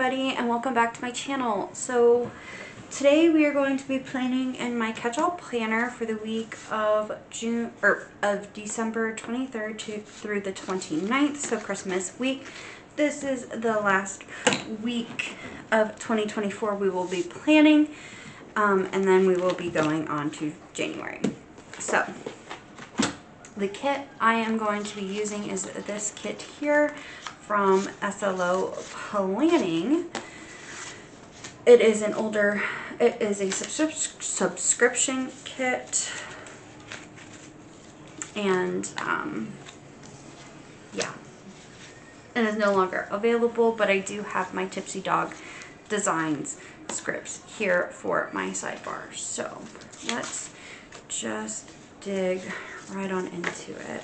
everybody, and welcome back to my channel. So today we are going to be planning in my catch-all planner for the week of December 23rd through the 29th, so Christmas week. This is the last week of 2024 we will be planning, and then we will be going on to January. So the kit I am going to be using is this kit here from SLO Planning. It is a subscription kit, and yeah, it is no longer available, but I do have my Tipsy Dog Designs scripts here for my sidebar. So let's just dig right on into it.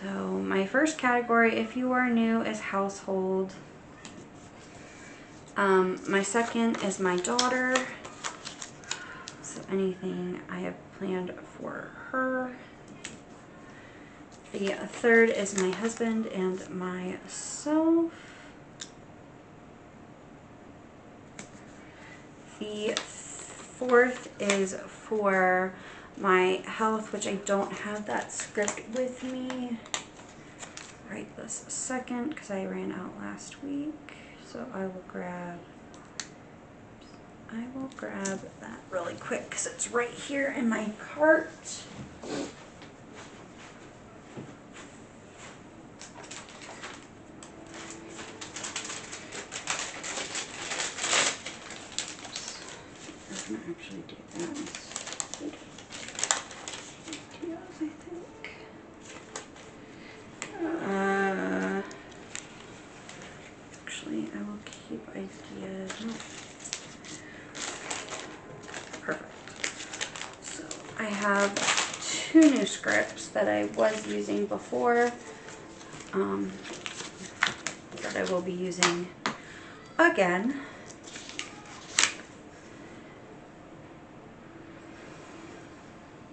So my first category, if you are new, is household. My second is my daughter, so anything I have planned for her. The third is my husband and myself. The fourth is for my health, which I don't have that script with me right this second because I ran out last week. So I will grab that really quick because it's right here in my cart. Doesn't actually do that. I think. Actually, I will keep ideas. No. Perfect. So I have two new scripts that I was using before, that I will be using again.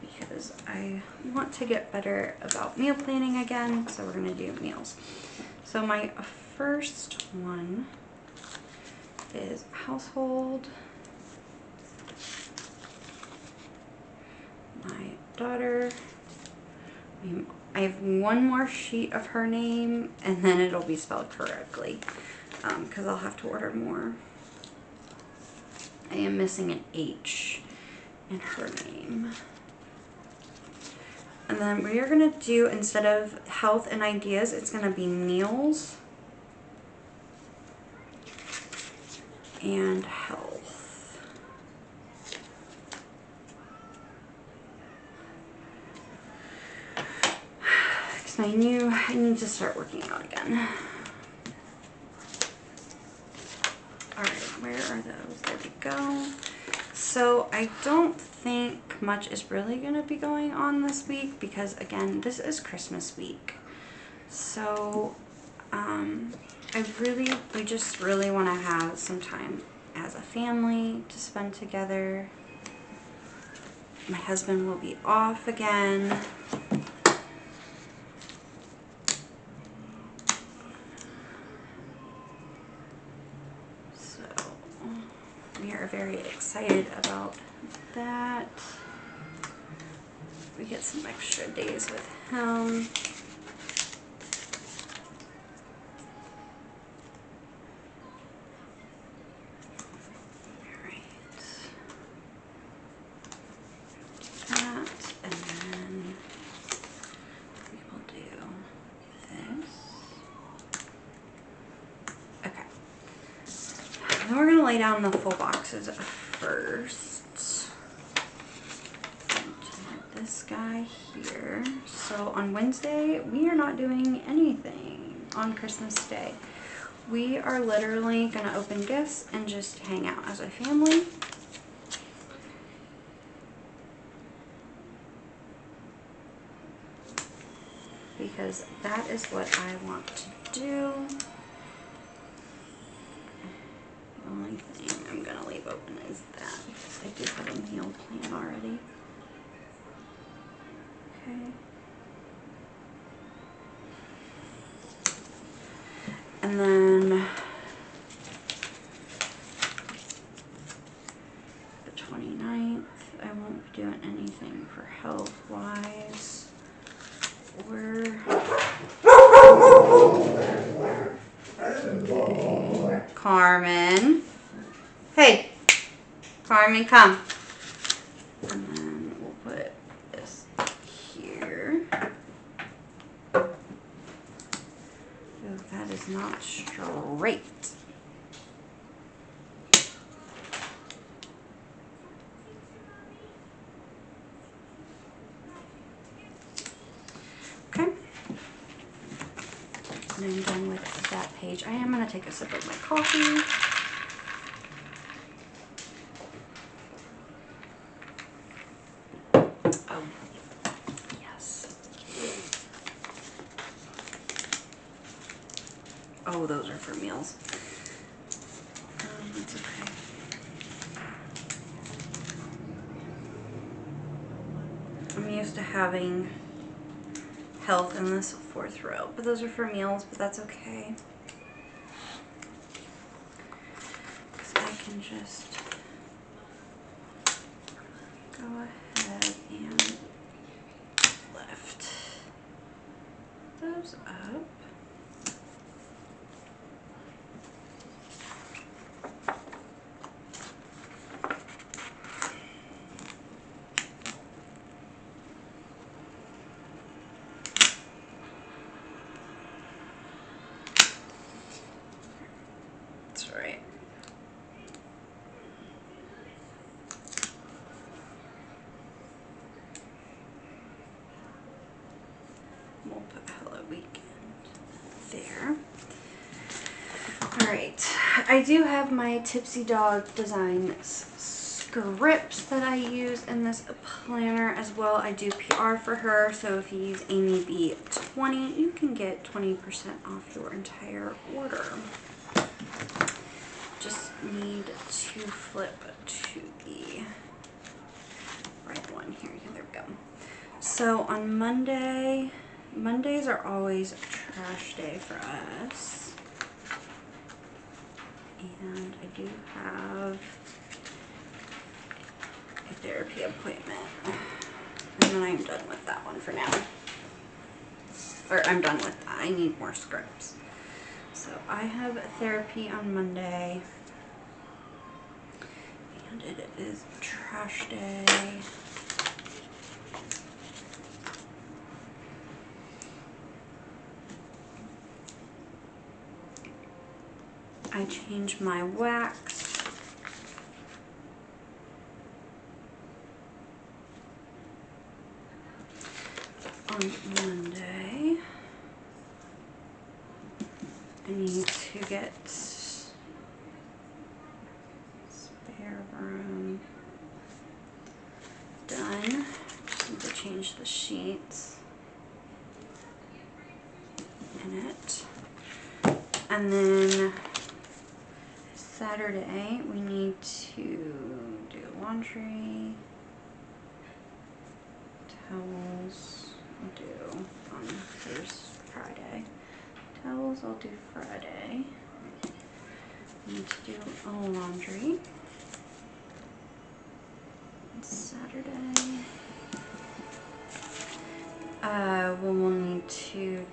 Because I want to get better about meal planning again, so we're going to do meals. So my first one is household. My daughter. I have one more sheet of her name, and then it'll be spelled correctly, because I'll have to order more. I am missing an H in her name. And then we are going to do, instead of health and ideas, it's going to be meals and health. Because I need to start working out again. Alright, where are those? There we go. So I don't think much is really going to be going on this week because, again, this is Christmas week. So we just really want to have some time as a family to spend together. My husband will be off again. We are very excited about that. We get some extra days with him. Alright. That, and then we will do this. Okay. Then we're going to lay down the full boxes first. This guy here. So on Wednesday, we are not doing anything on Christmas Day. We are literally going to open gifts and just hang out as a family. Because that is what I want to do. The only thing I'm going to leave open is that, because I do have a meal plan already. Okay. And then Army, come. And then we'll put this here. Oh, that is not straight. Okay. And I'm done with that page. I am going to take a sip of my coffee. Oh, yes. Oh, those are for meals. That's okay. I'm used to having health in this fourth row, but those are for meals, but that's okay. Because I can just go ahead and lift those up. That's right. We'll put Hello Weekend there. Alright, I do have my Tipsy Dog Designs scripts that I use in this planner as well. I do PR for her, so if you use Amy B20, you can get 20% off your entire order. Just need to flip to the right one here. There we go. So on Mondays are always trash day for us. And I do have a therapy appointment. And then I'm done with that one for now. Or I'm done with that. I need more scripts. So I have therapy on Monday. And it is trash day. I changed my wax. On Monday, I need to get spare room done. Need to change the sheets in it. And then Saturday, we need to do laundry, towels. I'll do on Friday. Towels I'll do Friday. Need to do laundry. Saturday. We'll need to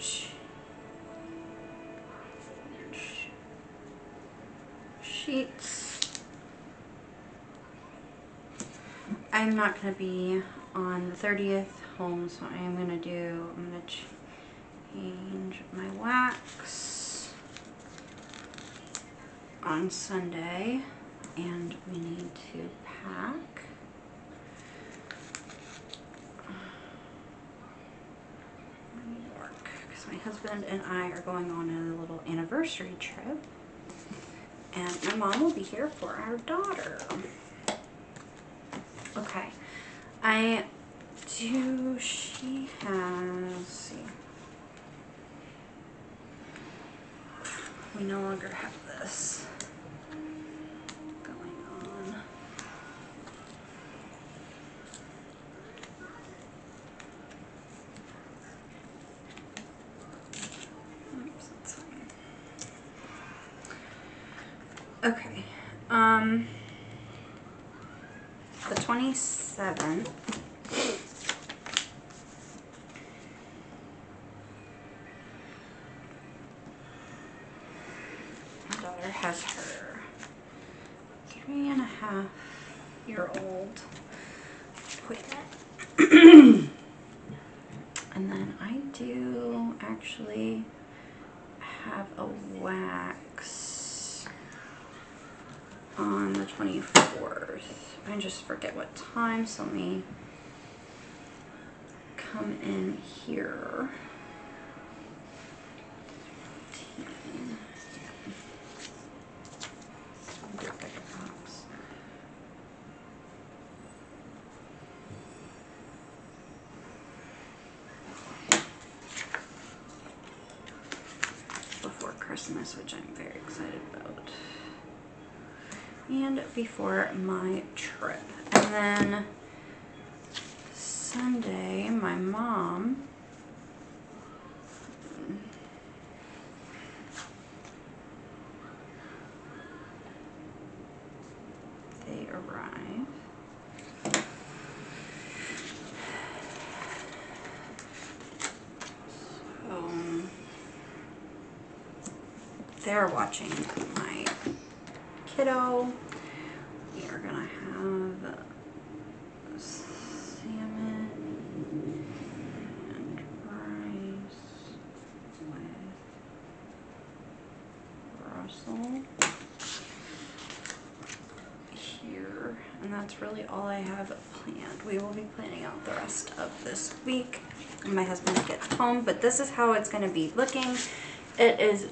sheets. I'm not going to be on the 30th home, so I'm going to change my wax on Sunday, and we need to pack. New York, because my husband and I are going on a little anniversary trip, and my mom will be here for our daughter. Okay, she has, let's see, we no longer have this going on. Oops, that's fine. Okay, the 27th. My daughter has her 3.5 8-year-old toilet. And then I do actually have a wax on the 24th. I just forget what time, so let me come in here. Before Christmas, which I'm very excited about. And before my trip. And then Sunday, my mom they arrive. So they're watching my kiddo. We are gonna have salmon and rice with Brussels here, and that's really all I have planned. We will be planning out the rest of this week when my husband gets home, but this is how it's going to be looking. It is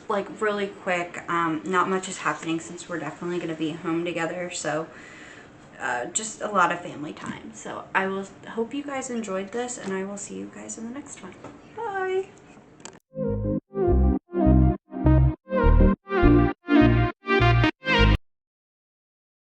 like really quick. Not much is happening since we're definitely going to be home together, so just a lot of family time. So I will hope you guys enjoyed this, and I will see you guys in the next one. Bye.